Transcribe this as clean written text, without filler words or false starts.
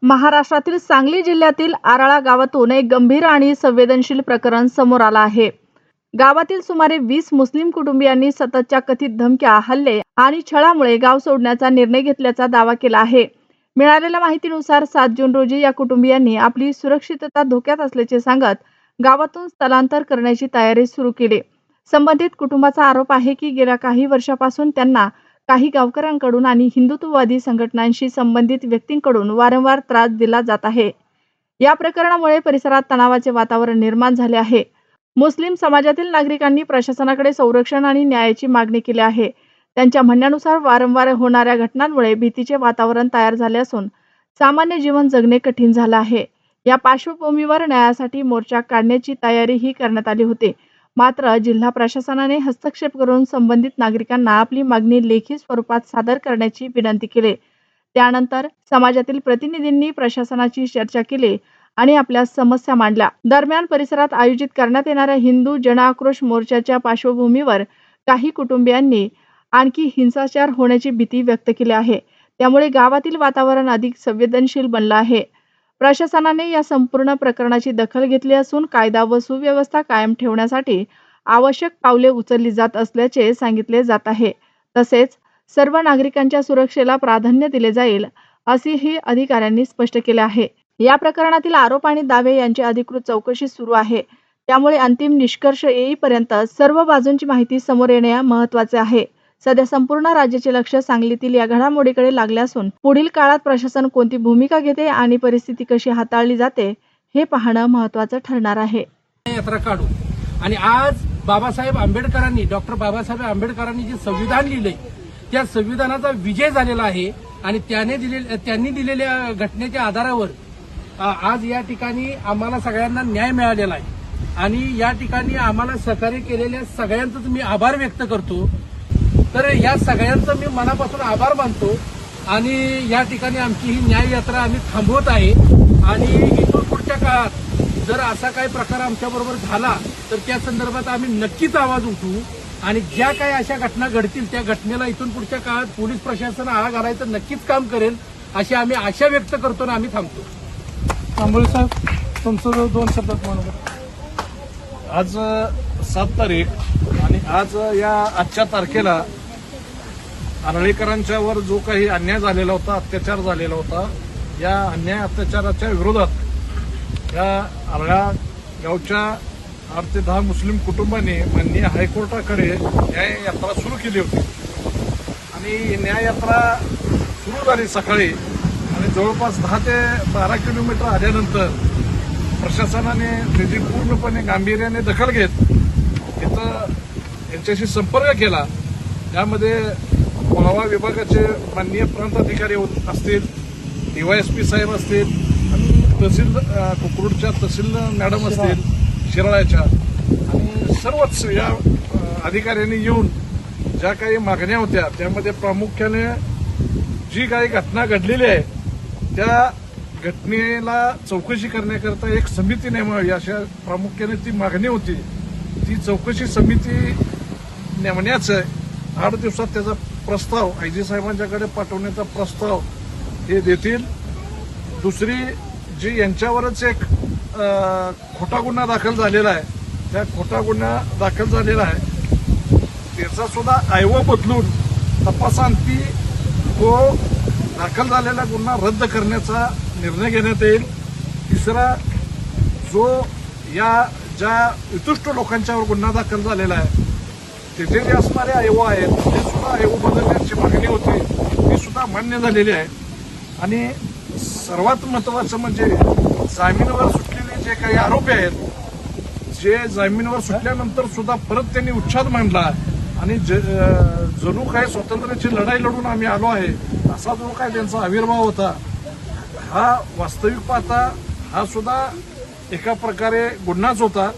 महाराष्ट्रातील सांगली जिल्ह्यातील आराळा गावातून एक गंभीर आणि संवेदनशील प्रकरण समोर आलं आहे। गावातील सुमारे 20 मुस्लिम कुटुंबियांनी सततच्या कथित धमक्या, हल्ले आणि छळामुळे गाव सोडण्याचा निर्णय घेतल्याचा दावा केला आहे। मिळालेल्या माहितीनुसार 7 जून रोजी या कुटुंबियांनी आपली सुरक्षितता धोक्यात असल्याचे सांगत गावातून स्थलांतर करण्याची तयारी सुरू केली। संबंधित कुटुंबाचा आरोप आहे की गेल्या काही वर्षापासून त्यांना काही गावकऱ्यांकडून आणि हिंदुत्ववादी संघटनांशी संबंधित व्यक्तींकडून वारंवार त्रास दिला जात आहे। या प्रकरणामुळे परिसरात तणावाचे वातावरण निर्माण झाले आहे। मुस्लिम समाजातील नागरिकांनी प्रशासनाकडे संरक्षण आणि न्यायाची मागणी केली आहे। त्यांच्या म्हणण्यानुसार वारंवार होणाऱ्या घटनांमुळे भीतीचे वातावरण तयार झाले असून सामान्य जीवन जगणे कठीण झाले आहे। या पार्श्वभूमीवर न्यायासाठी मोर्चा काढण्याची तयारीही करण्यात आली होती। मात्र जिल्हा प्रशासनाने हस्तक्षेप करून संबंधित नागरिकांना आपली मागणी लेखी स्वरूपात सादर करण्याची विनंती केली। त्यानंतर समाजातील प्रतिनिधींनी प्रशासनाची चर्चा केली आणि आपल्या समस्या मांडल्या। दरम्यान परिसरात आयोजित करण्यात येणाऱ्या हिंदू जन आक्रोश मोर्चाच्या पार्श्वभूमीवर काही कुटुंबियांनी आणखी हिंसाचार होण्याची भीती व्यक्त केली आहे। त्यामुळे गावातील वातावरण अधिक संवेदनशील बनलं आहे। प्रशासनाने या संपूर्ण प्रकरणाची दखल घेतली असून कायदा व सुव्यवस्था कायम ठेवण्यासाठी आवश्यक पावले उचलली जात असल्याचे सांगितले जात आहे। तसेच सर्व नागरिकांच्या सुरक्षेला प्राधान्य दिले जाईल असेही अधिकाऱ्यांनी स्पष्ट केले आहे। या प्रकरणातील आरोप आणि दावे यांची अधिकृत चौकशी सुरू आहे। त्यामुळे अंतिम निष्कर्ष येईपर्यंत सर्व बाजूंची माहिती समोर येणे महत्त्वाचे आहे। सध्या संपूर्ण राज्याचे लक्ष सांगलीतील या घडामोडीकडे लागले असून पुढील काळात प्रशासन कोणती भूमिका घेते आणि परिस्थिती कशी हाताळली जाते हे पाहणं महत्त्वाचं ठरणार आहे। यात्रा काढू आणि आज बाबासाहेब आंबेडकरांनी डॉक्टर बाबासाहेब आंबेडकरांनी जे संविधान लिहिले त्या संविधानाचा विजय झालेला आहे आणि त्यांनी दिलेल्या घटनेच्या आधारावर आज या ठिकाणी आम्हाला सगळ्यांना न्याय मिळालेला आहे आणि या ठिकाणी आम्हाला सहकार्य केलेल्या सगळ्यांचं मी आभार व्यक्त करतो। तर या सगळ्यांचं मी मनापासून आभार मानतो आणि या ठिकाणी आमची ही न्याय यात्रा आम्ही थांबवत आहे आणि इथून पुढच्या काळात जर असा काही प्रकार आमच्याबरोबर झाला तर त्या संदर्भात आम्ही नक्कीच आवाज उठवू आणि ज्या काही अशा घटना घडतील त्या घटनेला इथून पुढच्या काळात पोलीस प्रशासन आळा घालायचं नक्कीच काम करेल अशी आम्ही आशा व्यक्त करतो आणि आम्ही थांबतो। आंबोळे साहेब, तुमचं 2 शब्दात म्हणून आज 7 तारीख आणि आजच्या तारखेला आरळीकरांच्यावर जो काही अन्याय झालेला होता, अत्याचार झालेला होता, या अन्याय अत्याचाराच्या विरोधात या आरळा गावच्या 8 ते 10 मुस्लिम कुटुंबांनी माननीय हायकोर्टाकडे न्याय यात्रा सुरू केली होती आणि न्याय यात्रा सुरू झाली सकाळी आणि जवळपास 10 ते 12 किलोमीटर आल्यानंतर प्रशासनाने त्याची पूर्णपणे गांभीर्याने दखल घेत इथं यांच्याशी संपर्क केला। त्यामध्ये पुरावा विभागाचे माननीय प्रांत अधिकारी असतील, DYSP साहेब असतील आणि तहसील कोकरूडच्या तहसील मॅडम असतील शिराळ्याच्या आणि सर्वच या अधिकाऱ्यांनी येऊन ज्या काही मागण्या होत्या त्यामध्ये प्रामुख्याने जी काही घटना घडलेली आहे त्या घटनेला चौकशी करण्याकरता एक समिती नेमावी अशा प्रामुख्याने ती मागणी होती। ती चौकशी समिती नेमण्याचं 8 दिवसात त्याचा प्रस्ताव IG साहेबांच्याकडे पाठवण्याचा प्रस्ताव हे देतील। दुसरी जी यांच्यावरच एक खोटा गुन्हा दाखल झालेला आहे त्या खोटा गुन्हा दाखल झालेला आहे त्याचा सुद्धा आयव बदलून तपासांती तो दाखल झालेला गुन्हा रद्द करण्याचा निर्णय घेण्यात येईल। तिसरा जो ज्या वितुष्ट लोकांच्यावर गुन्हा दाखल झालेला आहे तिथे जे असणारे आयव आहेत ते सुद्धा आयव बदलण्याची मागणी होती ती सुद्धा मान्य झालेली आहे। आणि सर्वात महत्वाचं म्हणजे जामीनवर सुटलेले जे काही आरोपी आहेत जे जामीनवर सुटल्यानंतर सुद्धा परत त्यांनी उच्छाद मांडला आणि जणू काही स्वातंत्र्याची लढाई लढून आम्ही आलो आहे असा जो काही त्यांचा आविर्भाव होता हा वास्तविक पाहता हा सुद्धा एका प्रकारे गुन्हाच होता।